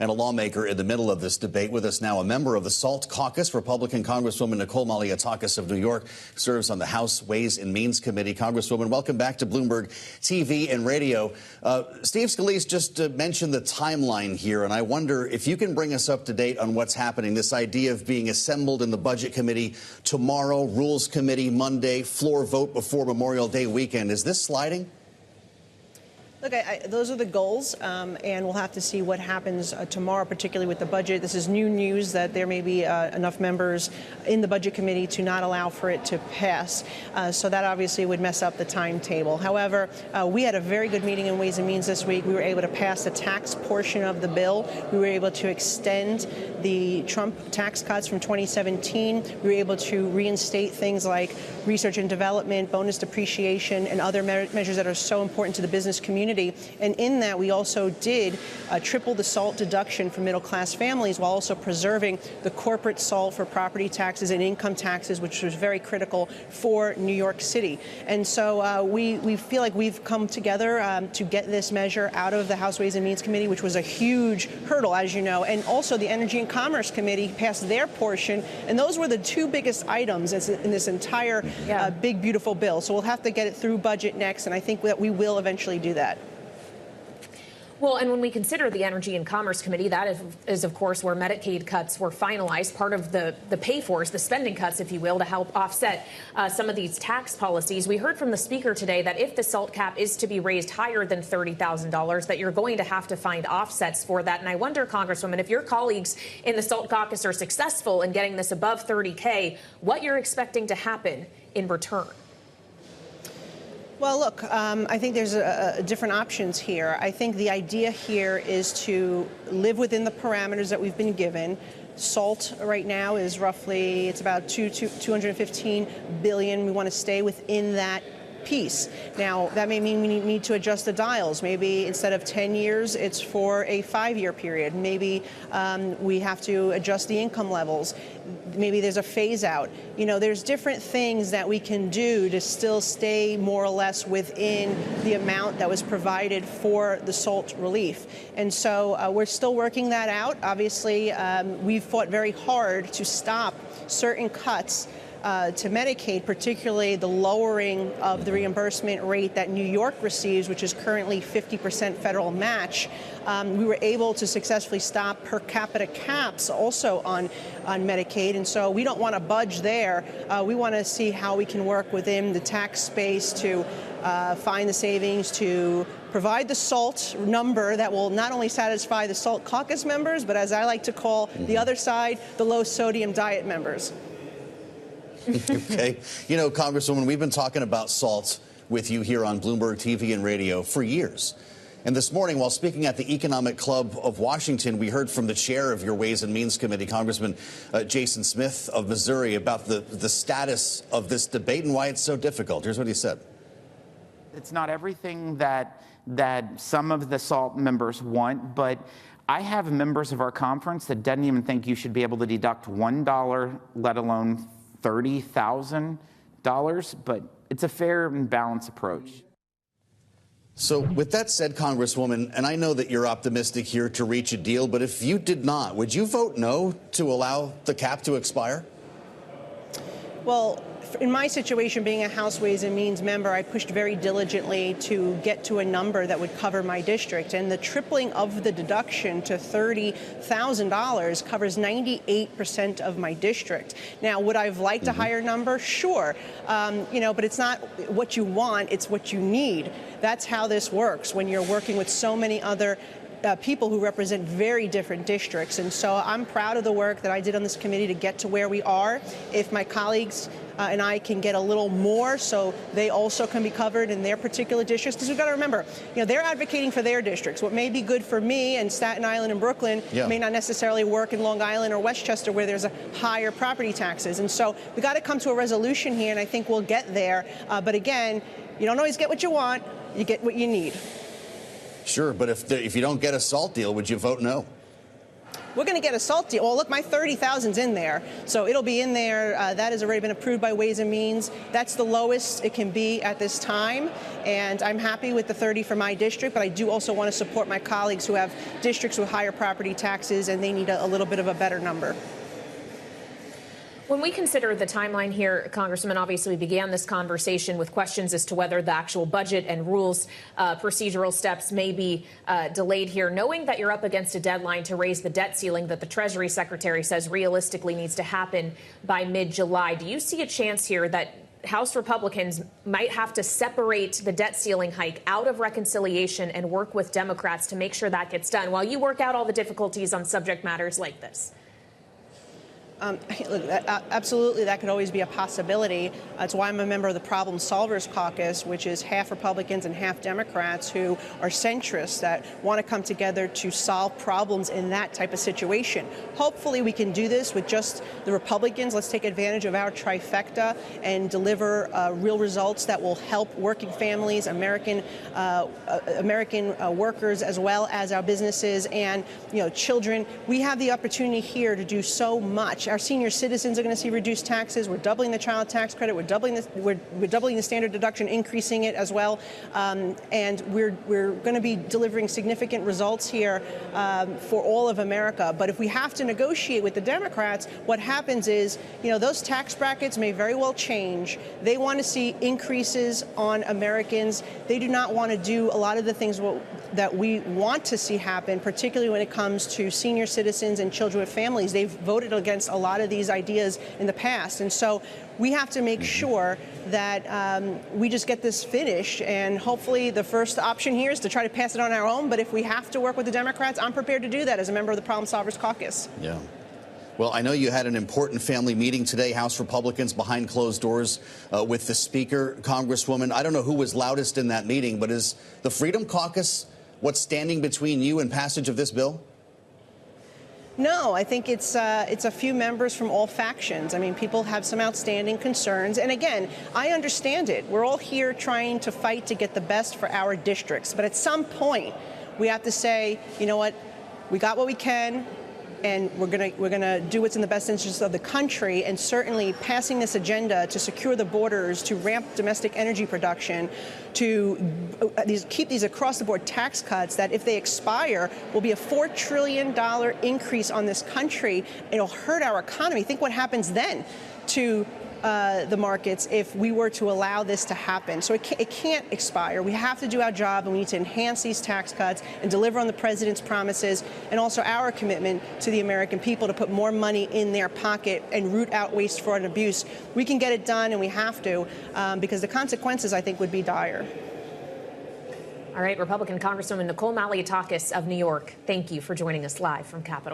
And a lawmaker in the middle of this debate with us now, a member of the SALT caucus, Republican Congresswoman Nicole Malliotakis of New York, serves on the House Ways and Means Committee. Congresswoman, welcome back to Bloomberg TV and Radio. Steve Scalise just mentioned the timeline here, and I wonder if you can bring us up to date on what's happening. This idea of being assembled in the Budget Committee tomorrow, Rules Committee Monday, floor vote before Memorial Day weekend. Is this sliding? Look, those are the goals, and we'll have to see what happens tomorrow, particularly with the budget. This is new news that there may be enough members in the Budget Committee to not allow for it to pass. So that obviously would mess up the timetable. However, we had a very good meeting in Ways and Means this week. We were able to pass the tax portion of the bill. We were able to extend the Trump tax cuts from 2017. We were able to reinstate things like research and development, bonus depreciation, and other measures that are so important to the business community. And in that, we also did triple the SALT deduction for middle-class families while also preserving the corporate SALT for property taxes and income taxes, which was very critical for New York City. And so we feel like we've come together to get this measure out of the House Ways and Means Committee, which was a huge hurdle, as you know. And also the Energy and Commerce Committee passed their portion. And those were the two biggest items in this entire big, beautiful bill. So we'll have to get it through budget next. And I think that we will eventually do that. Well, and when we consider the Energy and Commerce Committee, that is of course, where Medicaid cuts were finalized, part of the pay-fors, the spending cuts, if you will, to help offset some of these tax policies. We heard from the Speaker today that if the SALT cap is to be raised higher than $30,000, that you're going to have to find offsets for that. And I wonder, Congresswoman, if your colleagues in the SALT caucus are successful in getting this above $30K, what you're expecting to happen in return? Well, look, I think there's different options here. I think the idea here is to live within the parameters that we've been given. SALT right now is roughly, it's about $215 billion. We want to stay within that piece. Now, that may mean we need to adjust the dials. Maybe instead of 10 years, it's for a 5-year period. Maybe we have to adjust the income levels. Maybe there's a phase out. You know, there's different things that we can do to still stay more or less within the amount that was provided for the SALT relief. And so we're still working that out. Obviously, we've fought very hard to stop certain cuts to Medicaid, particularly the lowering of the reimbursement rate that New York receives, which is currently 50% federal match. We were able to successfully stop per capita caps also on Medicaid, and so we don't want to budge there. We want to see how we can work within the tax space to find the savings to provide the SALT number that will not only satisfy the SALT caucus members, but as I like to call the other side, the low-sodium diet members. Okay. You know, Congresswoman, we've been talking about SALT with you here on Bloomberg TV and Radio for years. And this morning, while speaking at the Economic Club of Washington, we heard from the chair of your Ways and Means Committee, Congressman Jason Smith of Missouri, about the status of this debate and why it's so difficult. Here's what he said. It's not everything that some of the SALT members want, but I have members of our conference that doesn't even think you should be able to deduct $1, let alone $30,000, but it's a fair and balanced approach. So with that said, Congresswoman, and I know that you're optimistic here to reach a deal, but if you did not, would you vote no to allow the cap to expire? Well, in my situation, being a House Ways and Means member, I pushed very diligently to get to a number that would cover my district. And the tripling of the deduction to $30,000 covers 98% of my district. Now, would I have liked a higher number? Sure. You know, but it's not what you want, it's what you need. That's how this works when you're working with so many other people who represent very different districts. And so I'm proud of the work that I did on this committee to get to where we are. If my colleagues and I can get a little more so they also can be covered in their particular districts, because we've got to remember, you know, they're advocating for their districts. What may be good for me in Staten Island and Brooklyn may not necessarily work in Long Island or Westchester, where there's a higher property taxes. And so we got to come to a resolution here, and I think we'll get there. But again, you don't always get what you want, you get what you need. Sure, but if you don't get a SALT deal, would you vote no? we're going to get a SALT deal. Well, look, my 30,000's in there, so it'll be in there. That has already been approved by Ways and Means. That's the lowest it can be at this time, and I'm happy with the 30 for my district, but I do also want to support my colleagues who have districts with higher property taxes, and they need a little bit of a better number. When we consider the timeline here, Congresswoman, obviously we began this conversation with questions as to whether the actual budget and rules, procedural steps may be delayed here. Knowing that you're up against a deadline to raise the debt ceiling that the Treasury Secretary says realistically needs to happen by mid-July, do you see a chance here that House Republicans might have to separate the debt ceiling hike out of reconciliation and work with Democrats to make sure that gets done while you work out all the difficulties on subject matters like this? Look, absolutely, that could always be a possibility. That's why I'm a member of the Problem Solvers Caucus, which is half Republicans and half Democrats who are centrists that want to come together to solve problems in that type of situation. Hopefully, we can do this with just the Republicans. Let's take advantage of our trifecta and deliver real results that will help working families, American workers, as well as our businesses and children. We have the opportunity here to do so much. Our senior citizens are going to see reduced taxes. We're doubling the child tax credit. We're doubling the standard deduction, increasing it as well. And we're going to be delivering significant results here for all of America. But if we have to negotiate with the Democrats, what happens is, those tax brackets may very well change. They want to see increases on Americans. They do not want to do a lot of the things that we want to see happen, particularly when it comes to senior citizens and children with families. They've voted against a lot of these ideas in the past. And so we have to make sure that we just get this finished. And hopefully the first option here is to try to pass it on our own. But if we have to work with the Democrats, I'm prepared to do that as a member of the Problem Solvers Caucus. Yeah. Well, I know you had an important family meeting today, House Republicans behind closed doors with the Speaker, Congresswoman. I don't know who was loudest in that meeting, but is the Freedom Caucus what's standing between you and passage of this bill? No, I think it's a few members from all factions. I mean, people have some outstanding concerns. And again, I understand it. We're all here trying to fight to get the best for our districts. But at some point, we have to say, you know what, we got what we can, and we're gonna do what's in the best interest of the country. And certainly passing this agenda to secure the borders, to ramp domestic energy production, to keep these across-the-board tax cuts that, if they expire, will be a $4 trillion increase on this country. It'll hurt our economy. Think what happens then to the markets if we were to allow this to happen. So it can't expire. We have to do our job, and we need to enhance these tax cuts and deliver on the president's promises, and also our commitment to the American people to put more money in their pocket and root out waste, fraud, and abuse. We can get it done, and we have to, because the consequences, I think, would be dire. All right, Republican Congresswoman Nicole Malliotakis of New York, thank you for joining us live from Capitol.